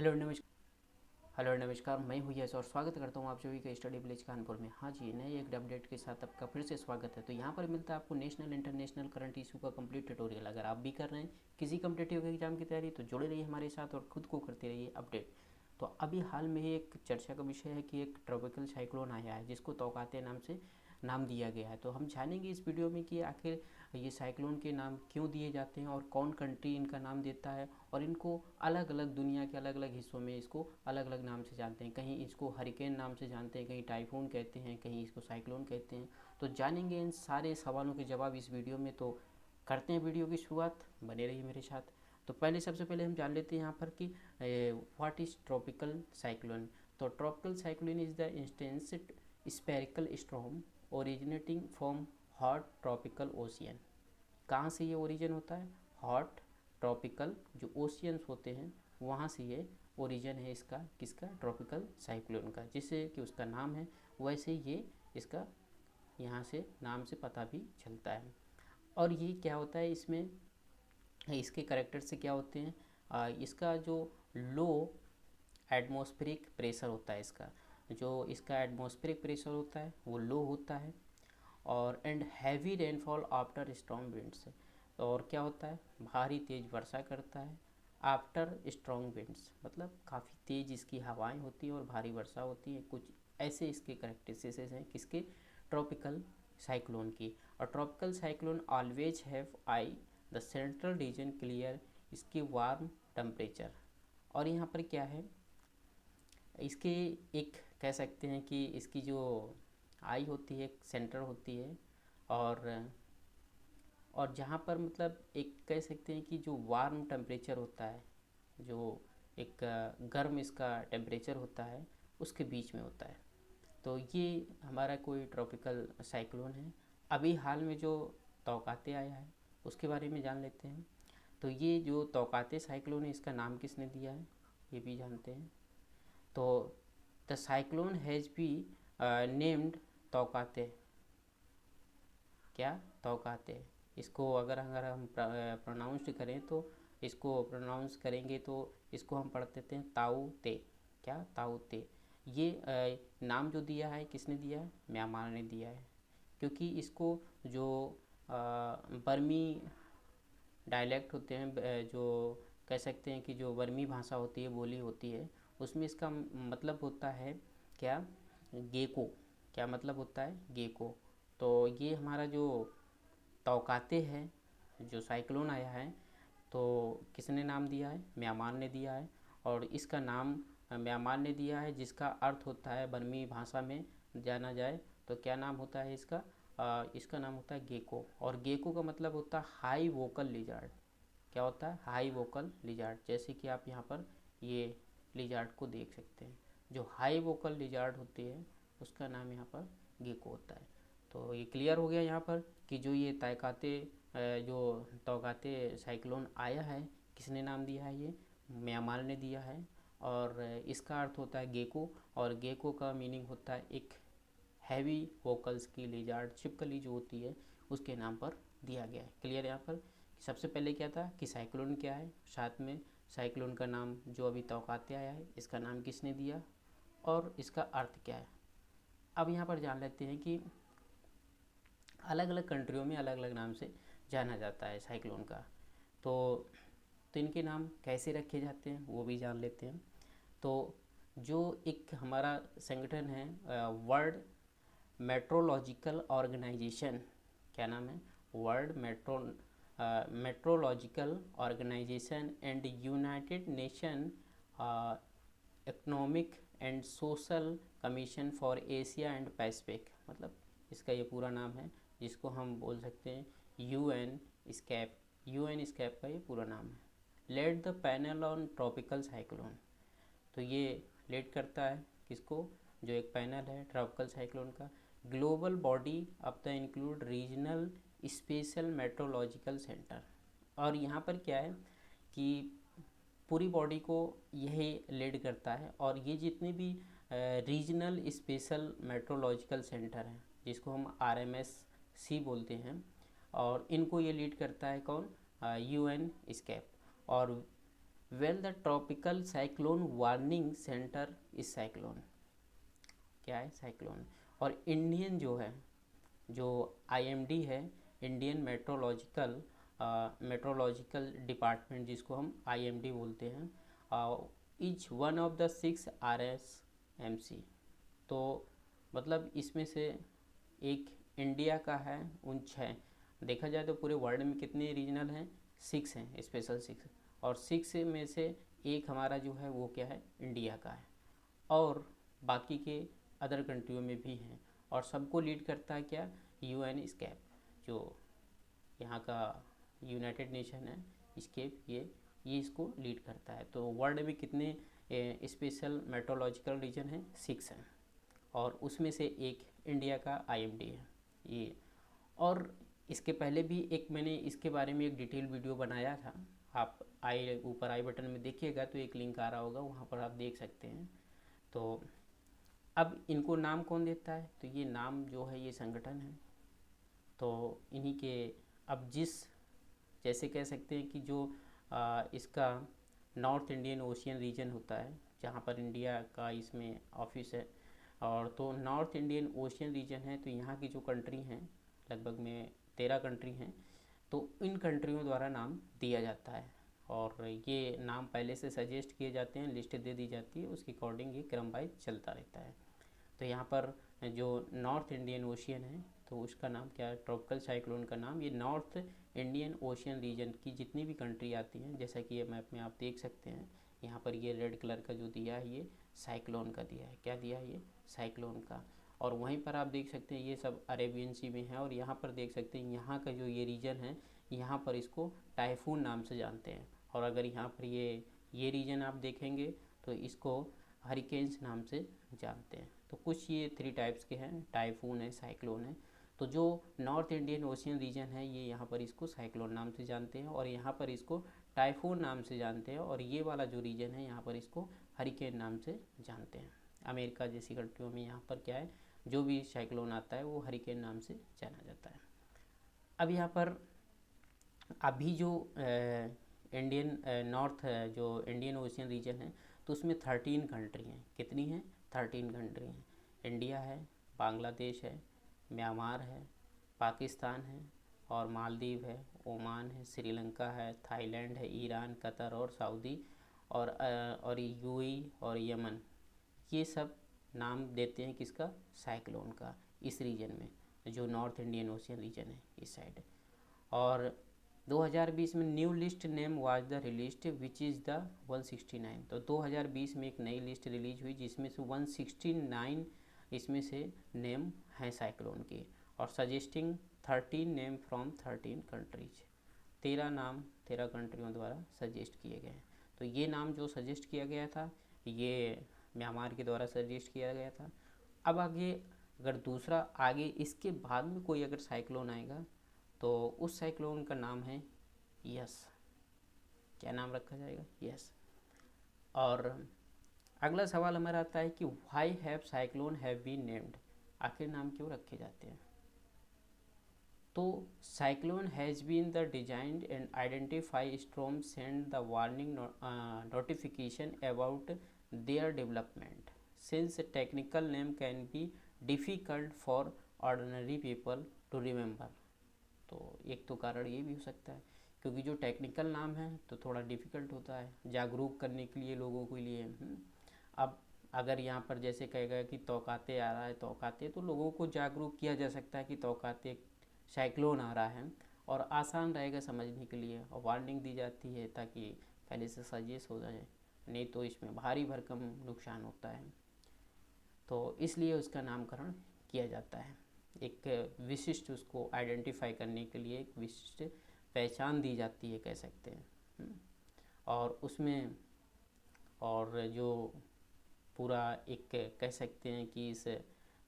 Hello नमस्कार। Hello नमस्कार, मैं हूँ यश और स्वागत करता हूँ आप सभी का स्टडी विलेज कानपुर में। हाँ जी, नए एक अपडेट के साथ आपका फिर से स्वागत है। तो यहाँ पर मिलता है आपको नेशनल इंटरनेशनल करंट इशू का कंप्लीट ट्यूटोरियल। अगर आप भी कर रहे हैं किसी कम्पिटेटिव एग्जाम की तैयारी तो जुड़े रहिए हमारे साथ और खुद को करते रहिए अपडेट। तो अभी हाल में ही एक चर्चा का विषय है कि एक ट्रॉपिकल साइक्लोन आया है जिसको तौकाते नाम से नाम दिया गया है। तो हम जानेंगे इस वीडियो में कि आखिर ये साइक्लोन के नाम क्यों दिए जाते हैं और कौन कंट्री इनका नाम देता है, और इनको अलग अलग दुनिया के अलग अलग हिस्सों में इसको अलग अलग नाम से जानते हैं। कहीं इसको हरिकेन नाम से जानते हैं, कहीं टाइफून कहते हैं, कहीं इसको साइक्लोन कहते हैं। तो जानेंगे इन सारे सवालों के जवाब इस वीडियो में। तो करते हैं वीडियो की शुरुआत, बने रहिए मेरे साथ। तो सबसे पहले हम जान लेते हैं यहाँ पर कि व्हाट इज़ ट्रॉपिकल साइक्लोन। तो tropical cyclone is the instance spherical storm originating from hot tropical ocean. कहाँ से ये ओरिजिन होता है? हॉट ट्रॉपिकल जो ओशियंस होते हैं वहाँ से ये ओरिजिन है इसका, किसका? ट्रॉपिकल साइक्लोन का, जिससे कि उसका नाम है वैसे ये इसका यहाँ से नाम से पता भी चलता है। और ये क्या होता है इसमें, इसके करेक्टर से क्या होते हैं? इसका जो लो एटमॉस्फेरिक प्रेशर होता है, इसका एटमॉस्फेरिक प्रेशर होता है वो लो होता है। और and heavy rainfall after strong winds. और क्या होता है? भारी तेज़ वर्षा करता है आफ्टर स्ट्रॉन्ग विंड्स, मतलब काफ़ी तेज़ इसकी हवाएं होती हैं और भारी वर्षा होती है। कुछ ऐसे इसके करेक्टरिस्टिक्स हैं किसके? ट्रॉपिकल साइक्लोन की। और tropical cyclone always have I the central region clear, इसकी वार्म टेम्परेचर। और यहाँ पर क्या है इसके, एक कह सकते हैं कि इसकी जो आई होती है सेंटर होती है, और जहाँ पर मतलब एक कह सकते हैं कि जो वार्म टेम्परेचर होता है, जो एक गर्म इसका टेम्परेचर होता है उसके बीच में होता है। तो ये हमारा कोई ट्रॉपिकल साइक्लोन है। अभी हाल में जो तौकाते आया है उसके बारे में जान लेते हैं। तो ये जो तौकाते साइक्लोन है इसका नाम किसने दिया है ये भी जानते हैं। तो the cyclone has be named Tauktae. क्या? तौकाते। इसको अगर हम प्रोनाउंस करें तो इसको प्रोनाउंस करेंगे तो इसको हम पढ़ देते हैं ताऊ ते। क्या? ताऊ ते। ये नाम जो दिया है किसने दिया है? म्यांमार ने दिया है। क्योंकि इसको जो बर्मी डायलेक्ट होते हैं, जो कह सकते हैं कि जो बर्मी भाषा होती है, बोली होती है, उसमें इसका मतलब होता है क्या? गेको। क्या मतलब होता है? गेको। तो ये हमारा जो तौकाते हैं जो साइक्लोन आया है तो किसने नाम दिया है? म्यांमार ने दिया है। और इसका नाम म्यांमार ने दिया है जिसका अर्थ होता है बर्मी भाषा में जाना जाए तो क्या नाम होता है इसका? इसका नाम होता है गेको। और गेको का मतलब होता है हाई वोकल लिजार्ड। क्या होता है? High vocal lizard. जैसे कि आप यहाँ पर ये लिजार्ड को देख सकते हैं, जो हाई वोकल लिजार्ड होती है उसका नाम यहाँ पर गेको होता है। तो ये क्लियर हो गया यहाँ पर कि जो ये जो तौकाते साइक्लोन आया है किसने नाम दिया है? ये म्यांमार ने दिया है। और इसका अर्थ होता है गेको, और गेको का मीनिंग होता है एक हैवी वोकल्स की लिजार्ड, छिपकली जो होती है उसके नाम पर दिया गया है। क्लियर यहाँ पर? सबसे पहले क्या था कि साइक्लोन क्या है, साथ में साइक्लोन का नाम जो अभी तौकाते आया है इसका नाम किसने दिया और इसका अर्थ क्या है। अब यहाँ पर जान लेते हैं कि अलग अलग कंट्रियों में अलग अलग नाम से जाना जाता है साइक्लोन का। तो इनके नाम कैसे रखे जाते हैं वो भी जान लेते हैं। तो जो एक हमारा संगठन है वर्ल्ड मेट्रोलॉजिकल ऑर्गेनाइजेशन, क्या नाम है? World Meteorological Organisation and United Nation Economic and Social Commission for Asia and Pacific, मतलब इसका ये पूरा नाम है जिसको हम बोल सकते हैं यूएन स्कैप। यूएन स्कैप का ये पूरा नाम है। Led the panel on tropical cyclone. तो ये लेड करता है किसको? जो एक पैनल है ट्रॉपिकल साइक्लोन का, global body of the include regional special meteorological centre. और यहाँ पर क्या है कि पूरी बॉडी को यही लीड करता है, और ये जितने भी रीजनल स्पेशल मेट्रोलॉजिकल सेंटर हैं जिसको हम RMSC बोलते हैं, और इनको ये लीड करता है कौन? यूएन स्कैप। और well the tropical cyclone warning centre is cyclone, क्या है साइक्लोन। और इंडियन जो है, जो आईएमडी है, इंडियन मेट्रोलॉजिकल डिपार्टमेंट, जिसको हम आईएमडी बोलते हैं, each one of the 6 RSMC। तो मतलब इसमें से एक इंडिया का है उन 6। देखा जाए तो पूरे वर्ल्ड में कितने रीजनल हैं, 6 हैं, स्पेशल 6। और 6 में से एक हमारा जो है वो क्या है, इंडिया का है। और बाकी के अदर कंट्रियों में भी हैं। और सबको लीड करता है क्या, UN स्केप, जो यहाँ का यूनाइटेड नेशन है, स्केप, ये इसको लीड करता है। तो वर्ल्ड में कितने स्पेशल मेट्रोलॉजिकल रीजन हैं, 6 हैं। और उसमें से एक इंडिया का IMD है ये। और इसके पहले भी एक मैंने इसके बारे में एक डिटेल वीडियो बनाया था, आप ऊपर आई बटन में देखिएगा तो एक लिंक आ रहा होगा, वहाँ पर आप देख सकते हैं। तो अब इनको नाम कौन देता है, तो ये नाम जो है ये संगठन है। तो इन्हीं के, अब जैसे कह सकते हैं कि जो इसका नॉर्थ इंडियन ओशियन रीजन होता है, जहाँ पर इंडिया का इसमें ऑफिस है, और तो नॉर्थ इंडियन ओशियन रीजन है, तो यहाँ की जो कंट्री हैं, लगभग में 13 कंट्री हैं, तो इन कंट्रियों द्वारा नाम दिया जाता है। और ये नाम पहले से सजेस्ट किए जाते हैं, लिस्ट दे दी जाती है, उसके अकॉर्डिंग ये क्रम वाइज चलता रहता है। तो यहाँ पर जो नॉर्थ इंडियन ओशियन है, तो उसका नाम क्या है, ट्रॉपिकल साइक्लोन का नाम, ये नॉर्थ इंडियन ओशियन रीजन की जितनी भी कंट्री आती हैं, जैसा कि ये मैप में आप देख सकते हैं, यहाँ पर ये रेड कलर का जो दिया है ये साइक्लोन का दिया है, क्या दिया है ये साइक्लोन का। और वहीं पर आप देख सकते हैं ये सब अरेबियन सी में है। और यहाँ पर देख सकते हैं यहाँ का जो ये रीजन है, यहाँ पर इसको टाइफून नाम से जानते हैं। और अगर यहाँ पर ये रीजन आप देखेंगे तो इसको हरिकेन्स नाम से जानते हैं। तो कुछ ये 3 टाइप्स के हैं, टाइफून है, साइक्लोन है। तो जो नॉर्थ इंडियन ओशियन रीजन है, ये यहाँ पर इसको साइक्लोन नाम से जानते हैं, और यहाँ पर इसको टाइफून नाम से जानते हैं। और ये वाला जो रीजन है, यहाँ पर इसको हरिकेन नाम से जानते हैं। अमेरिका जैसी कंट्रियों में यहाँ पर क्या है, जो भी साइक्लोन आता है वो हरिकेन नाम से जाना जाता है। अब यहाँ पर अभी जो इंडियन नॉर्थ जो इंडियन ओशियन रीजन है, तो उसमें 13 कंट्री हैं। कितनी हैं, 13 कंट्री हैं। इंडिया है, बांग्लादेश है, म्यांमार है, पाकिस्तान है, और मालदीव है, ओमान है, श्रीलंका है, थाईलैंड है, ईरान, कतर और सऊदी, और UAE और यमन। ये सब नाम देते हैं किसका, साइक्लोन का, इस रीजन में, जो नॉर्थ इंडियन ओशियन रीजन है इस साइड। और 2020 में new list name was the released which is the 169। तो 2020 में एक नई लिस्ट रिलीज हुई जिसमें से 169 इसमें से नेम हैं साइक्लोन के, और सजेस्टिंग 13 नेम फ्रॉम 13 कंट्रीज। 13 नाम 13 कंट्रियों द्वारा सजेस्ट किए गए हैं। तो ये नाम जो सजेस्ट किया गया था, ये म्यांमार के द्वारा सजेस्ट किया गया था। अब आगे अगर दूसरा आगे इसके बाद में कोई अगर साइक्लोन आएगा, तो उस साइक्लोन का नाम है यस। क्या नाम रखा जाएगा, यस। और अगला सवाल हमारा आता है कि why have cyclone have been named, आखिर नाम क्यों रखे जाते हैं। तो cyclone has been the designed and identify storm send the warning notification about their development since technical name can be difficult for ordinary people to remember. तो एक तो कारण ये भी हो सकता है, क्योंकि जो टेक्निकल नाम है तो थोड़ा डिफ़िकल्ट होता है जागरूक करने के लिए लोगों के लिए। अब अगर यहाँ पर जैसे कहेगा कि तौकाते आ रहा है, तौकाते, तो लोगों को जागरूक किया जा सकता है कि तौकाते साइक्लोन आ रहा है, और आसान रहेगा समझने के लिए, और वार्निंग दी जाती है ताकि पहले से सजेस्ट हो जाए, नहीं तो इसमें भारी भरकम नुकसान होता है। तो इसलिए उसका नामकरण किया जाता है, एक विशिष्ट उसको आइडेंटिफाई करने के लिए एक विशिष्ट पहचान दी जाती है, कह सकते हैं। और उसमें, और जो पूरा एक कह सकते हैं कि इस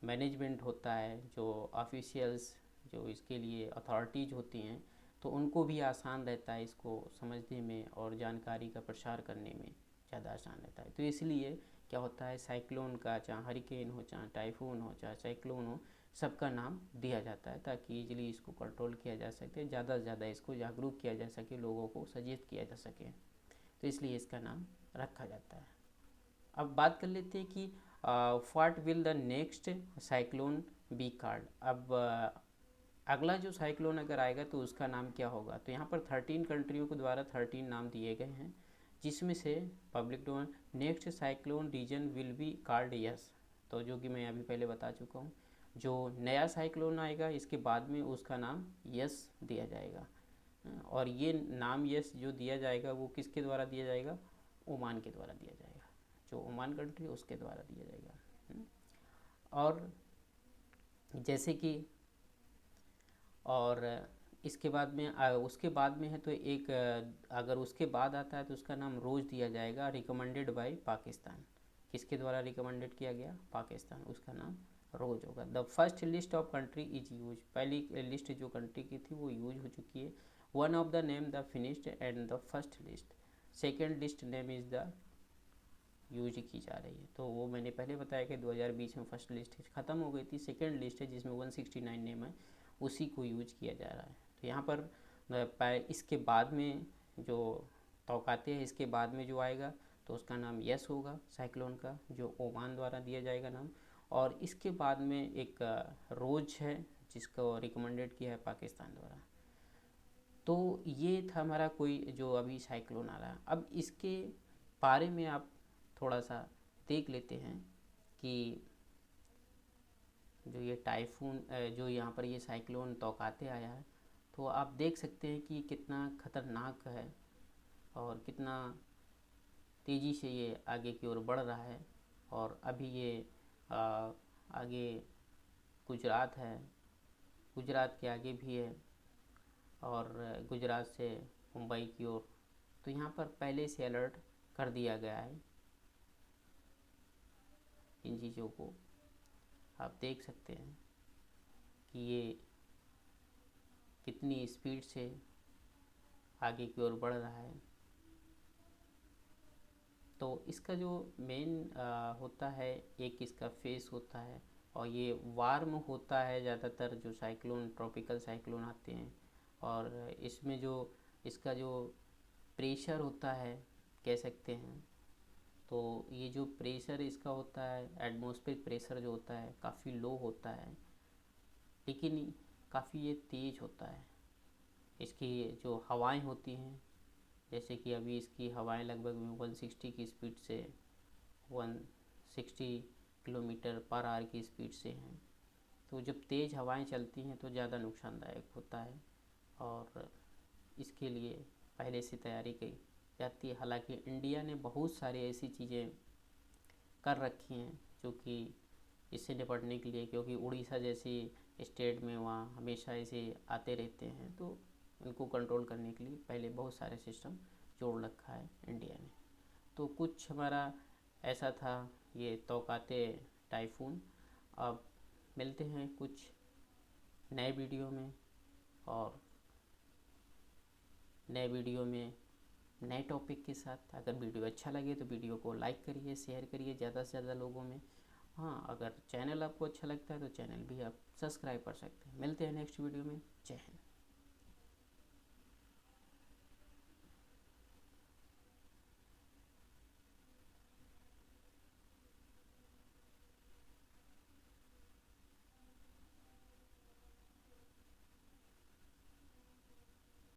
मैनेजमेंट होता है, जो ऑफिशियल्स जो इसके लिए अथॉरिटीज़ होती हैं, तो उनको भी आसान रहता है इसको समझने में और जानकारी का प्रसार करने में ज़्यादा आसान रहता है। तो इसलिए क्या होता है, साइक्लोन का, चाहे हरिकेन हो, चाहे टाइफून हो, चाहे साइक्लोन हो, सबका नाम दिया जाता है ताकि इजीली इसको कंट्रोल किया जा सके, ज़्यादा से ज़्यादा इसको जागरूक किया जा सके, लोगों को सचेत किया जा सके। तो इसलिए इसका नाम रखा जाता है। अब बात कर लेते हैं कि what will the next cyclone be called. अब अगला जो साइक्लोन अगर आएगा तो उसका नाम क्या होगा। तो यहाँ पर 13 कंट्रियों के द्वारा 13 नाम दिए गए हैं, जिसमें से public domain next cyclone region will be called Yaas. तो जो कि मैं अभी पहले बता चुका हूँ, जो नया साइक्लोन आएगा इसके बाद में उसका नाम यस दिया जाएगा। और ये नाम यस जो दिया जाएगा वो किसके द्वारा दिया जाएगा, ओमान के द्वारा दिया जाएगा, जो ओमान कंट्री है उसके द्वारा दिया जाएगा। और जैसे कि और इसके बाद में उसके बाद में है तो एक अगर उसके बाद आता है तो उसका नाम रोज़ दिया जाएगा, रिकमेंडेड बाय पाकिस्तान। किसके द्वारा रिकमेंडेड किया गया, पाकिस्तान, उसका नाम रोज़ होगा। The first list of country is use, पहली लिस्ट जो कंट्री की थी वो यूज हो चुकी है। One of the name the finished and the first list, second list name is the use की जा रही है। तो वो मैंने पहले बताया कि 2020 में फर्स्ट लिस्ट ख़त्म हो गई थी, सेकेंड लिस्ट है जिसमें 169 नेम है, उसी को यूज किया जा रहा है। तो यहाँ पर इसके बाद में जो तौकाते हैं, इसके बाद में जो आएगा तो उसका नाम यस होगा साइक्लोन का, जो ओमान द्वारा दिया जाएगा नाम। और इसके बाद में एक रोज है जिसको रिकमेंडेड किया है पाकिस्तान द्वारा। तो ये था हमारा कोई जो अभी साइक्लोन आ रहा है। अब इसके बारे में आप थोड़ा सा देख लेते हैं कि जो ये टाइफून जो यहाँ पर ये साइक्लोन तौकाते आया है, तो आप देख सकते हैं कि कितना ख़तरनाक है और कितना तेज़ी से ये आगे की ओर बढ़ रहा है। और अभी ये आगे गुजरात है, गुजरात के आगे भी है, और गुजरात से मुंबई की ओर। तो यहाँ पर पहले से अलर्ट कर दिया गया है इन चीज़ों को। आप देख सकते हैं कि ये कितनी स्पीड से आगे की ओर बढ़ रहा है। तो इसका जो मेन होता है, एक इसका फेस होता है, और ये वार्म होता है ज़्यादातर जो साइक्लोन, ट्रॉपिकल साइक्लोन आते हैं। और इसमें जो इसका जो प्रेशर होता है कह सकते हैं, तो ये जो प्रेशर इसका होता है, एटमॉस्फेरिक प्रेशर जो होता है काफ़ी लो होता है, लेकिन काफ़ी ये तेज़ होता है। इसकी जो हवाएं होती हैं, जैसे कि अभी इसकी हवाएं लगभग 160 की स्पीड से 160 किलोमीटर पर आवर की स्पीड से हैं। तो जब तेज़ हवाएं चलती हैं तो ज़्यादा नुकसानदायक होता है, और इसके लिए पहले से तैयारी की जाती है। हालांकि इंडिया ने बहुत सारी ऐसी चीज़ें कर रखी हैं जो कि इससे निपटने के लिए, क्योंकि उड़ीसा जैसी स्टेट में वहाँ हमेशा ऐसे आते रहते हैं, तो इनको कंट्रोल करने के लिए पहले बहुत सारे सिस्टम जोड़ रखा है इंडिया ने। तो कुछ हमारा ऐसा था ये तौकाते टाइफून। अब मिलते हैं कुछ नए वीडियो में, और नए वीडियो में नए टॉपिक के साथ। अगर वीडियो अच्छा लगे तो वीडियो को लाइक करिए, शेयर करिए ज़्यादा से ज़्यादा लोगों में। हाँ, अगर चैनल आपको अच्छा लगता है तो चैनल भी आप सब्सक्राइब कर सकते हैं। मिलते हैं नेक्स्ट वीडियो में। जय हिंद।